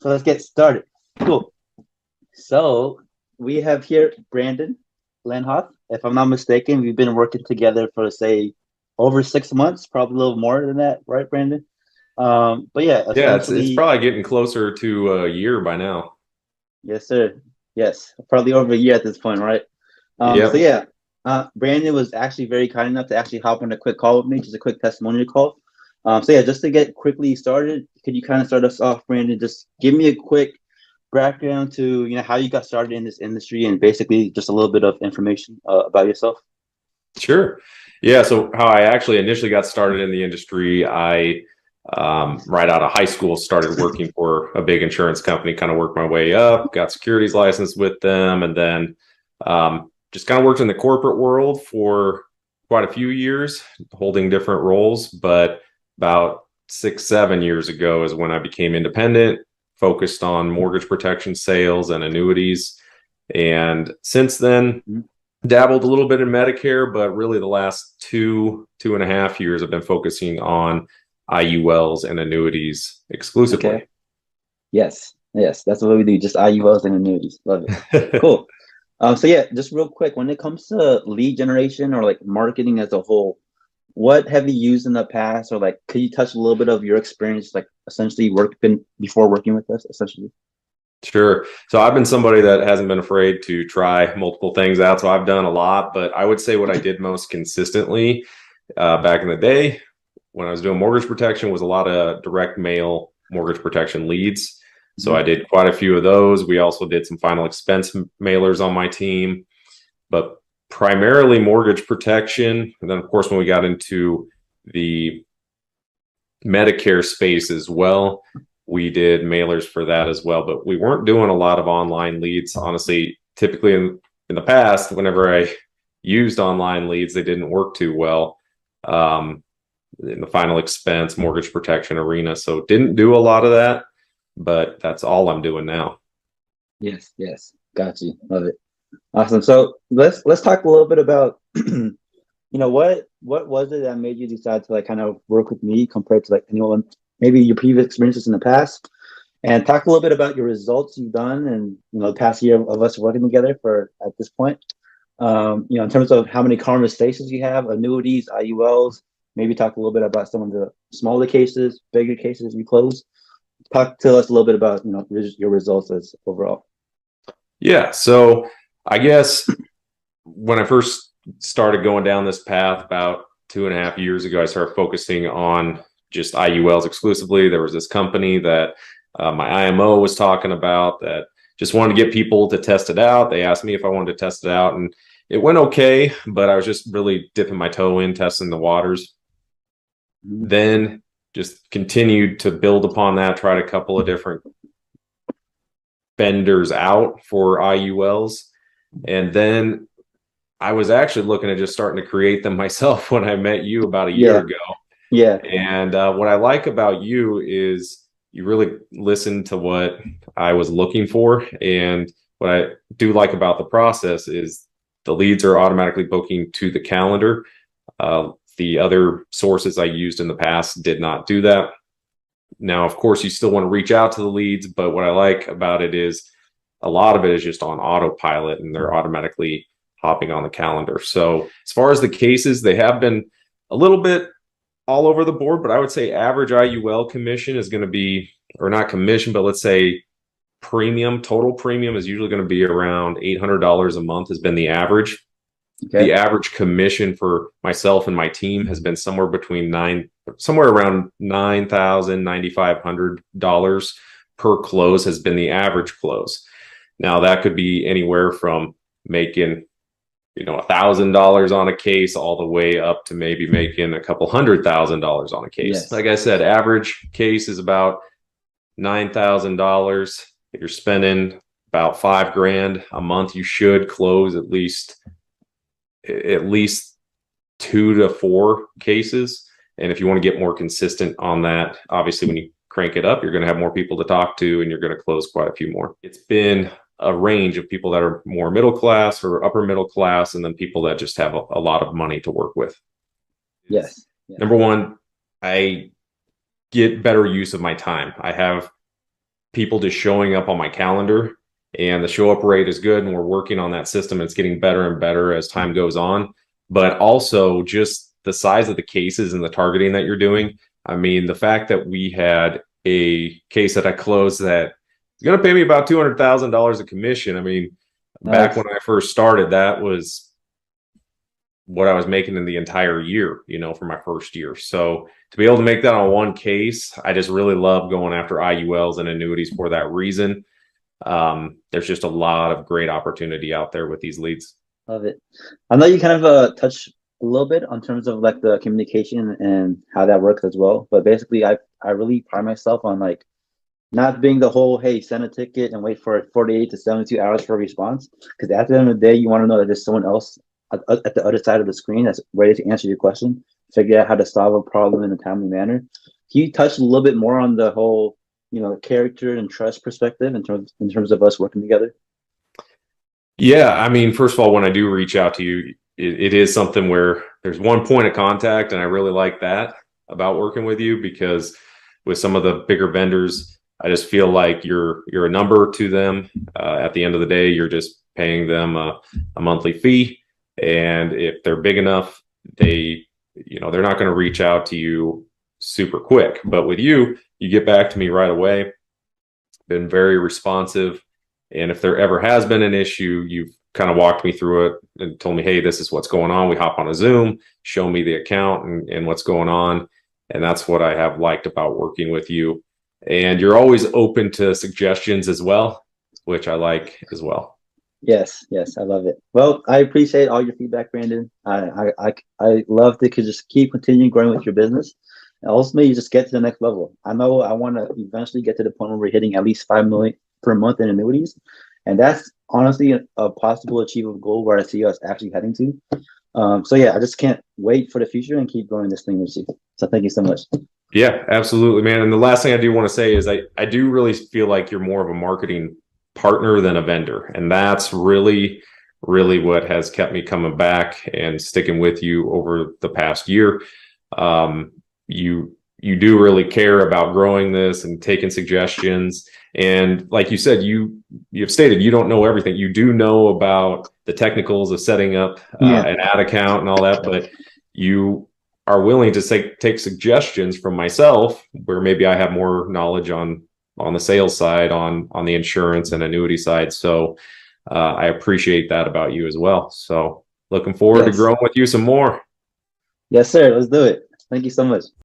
So let's get started. Cool. So we have here Brandon Lenhoff. If I'm not mistaken, we've been working together for say over 6 months, probably a little more than that, right, Brandon? But yeah, Yeah, it's essentially, probably getting closer to a year by now. yes, sir. Yes, probably over a year at this point, right? So Yep, yeah, Brandon was actually very kind enough to actually hop on a quick call with me, just a quick testimonial call. So yeah, just to get quickly started, could you kind of start us off, Brandon? Just give me a quick background to how you got started in this industry and basically just a little bit of information about yourself. sure. Yeah, so how I actually initially got started in the industry, I right out of high school started working for a big insurance company, kind of worked my way up, got securities license with them, and then just kind of worked in the corporate world for quite a few years, holding different roles. But about 6, 7 years ago is when I became independent, focused on mortgage protection sales and annuities. And since then, Mhm. dabbled a little bit in Medicare, but really the last 2.5 years, I've been focusing on IULs and annuities Okay. exclusively. Yes. Yes. That's what we do. Just IULs and annuities. Love it. Cool. So yeah, just real quick, when it comes to lead generation or like marketing as a whole, what have you used in the past, or like, could you touch a little bit of your experience, like essentially working before working with us, essentially? Sure. So I've been somebody that hasn't been afraid to try multiple things out. So I've done a lot, but I would say what I did most consistently back in the day when I was doing mortgage protection was a lot of direct mail mortgage protection leads. So Mhm. I did quite a few of those. We also did some final expense mailers on my team, but primarily mortgage protection. And then, of course, when we got into the Medicare space as well, we did mailers for that as well. But we weren't doing a lot of online leads. Honestly, typically in the past, whenever I used online leads, they didn't work too well in the final expense mortgage protection arena. So didn't do a lot of that, but that's all I'm doing now. Yes, yes. Got you. Love it. Awesome. So let's talk a little bit about what was it that made you decide to like kind of work with me compared to like anyone, maybe your previous experiences in the past, and talk a little bit about your results you've done and the past year of us working together for at this point. In terms of how many conversations you have, annuities, IULs, maybe talk a little bit about some of the smaller cases, bigger cases you close. Talk to us a little bit about your results as overall. Yeah. So I guess when I first started going down this path about 2.5 years ago, I started focusing on just IULs exclusively. There was this company that my IMO was talking about that just wanted to get people to test it out. They asked me if I wanted to test it out, and it went okay, but I was just really dipping my toe in, testing the waters. Mhm. Then just continued to build upon that, tried a couple of different vendors out for IULs. And then I was actually looking at just starting to create them myself when I met you about a year Yeah, ago. yeah. And what I like about you is you really listen to what I was looking for. And what I do like about the process is the leads are automatically booking to the calendar. The other sources I used in the past did not do that. Now, of course, you still want to reach out to the leads, but what I like about it is a lot of it is just on autopilot and they're automatically hopping on the calendar. So, as far as the cases, they have been a little bit all over the board, but I would say average IUL commission is going to be, or not commission, but let's say premium, total premium is usually going to be around $800 a month, has been the average. The Okay. average commission for myself and my team has been somewhere around $9,000, $9,500 per close has been the average close. Now that could be anywhere from making $1,000 on a case all the way up to maybe making a couple $100,000 on a case. Yes. Like I said, average case is about $9,000. If you're spending about 5 grand a month, you should close at least 2 to 4 cases. And if you want to get more consistent on that, obviously when you crank it up, you're going to have more people to talk to and you're going to close quite a few more. It's been a range of people that are more middle class or upper middle class, and then people that just have a lot of money to work with. It's Yes. Yes. number one, I get better use of my time. I have people just showing up on my calendar, and the show up rate is good, and we're working on that system. It's getting better and better as time goes on, but also just the size of the cases and the targeting that you're doing. I mean, the fact that we had a case that I closed that is going to pay me about $200,000 of commission. I mean, back Nice. when I first started, that was what I was making in the entire year, for my first year. So to be able to make that on one case, I just really love going after IULs and annuities for that reason. There's just a lot of great opportunity out there with these leads. Love it. I know you kind of touched a little bit on terms of like the communication and how that works as well. But basically, I really pride myself on like not being the whole, hey, send a ticket and wait for 48 to 72 hours for a response. Because at the end of the day, you want to know that there's someone else at the other side of the screen that's ready to answer your question, figure out how to solve a problem in a timely manner. Can you touch a little bit more on the whole, character and trust perspective in terms of us working together? Yeah, I mean, first of all, when I do reach out to you, it is something where there's one point of contact, and I really like that about working with you, because with some of the bigger vendors, I just feel like you're a number to them. At the end of the day, you're just paying them a monthly fee, and if they're big enough, they're not going to reach out to you super quick. But with you, you get back to me right away. Been very responsive. And if there ever has been an issue, you've kind of walked me through it and told me, hey, this is what's going on. We hop on a Zoom, show me the account and what's going on. And that's what I have liked about working with you. And you're always open to suggestions as well, which I like as well. Yes, yes, I love it. Well, I appreciate all your feedback, Brandon. I love to just keep continuing growing with your business. And ultimately, you just get to the next level. I know I want to eventually get to the point where we're hitting at least 5 million per month in annuities, and that's honestly a possible achievable goal where I see us actually heading to. So yeah, I just can't wait for the future and keep growing this thing with you. So thank you so much. Yeah, absolutely, man. And the last thing I do want to say is I do really feel like you're more of a marketing partner than a vendor. And that's really, really what has kept me coming back and sticking with you over the past year. You do really care about growing this and taking suggestions. And like you said, you've stated you don't know everything. You do know about the technicals of setting up Yeah. an ad account and all that, but you are willing to take suggestions from myself, where maybe I have more knowledge on the sales side, on the insurance and annuity side. So I appreciate that about you as well. So looking forward to Yes. growing with you some more. Yes, sir. Let's do it. Thank you so much.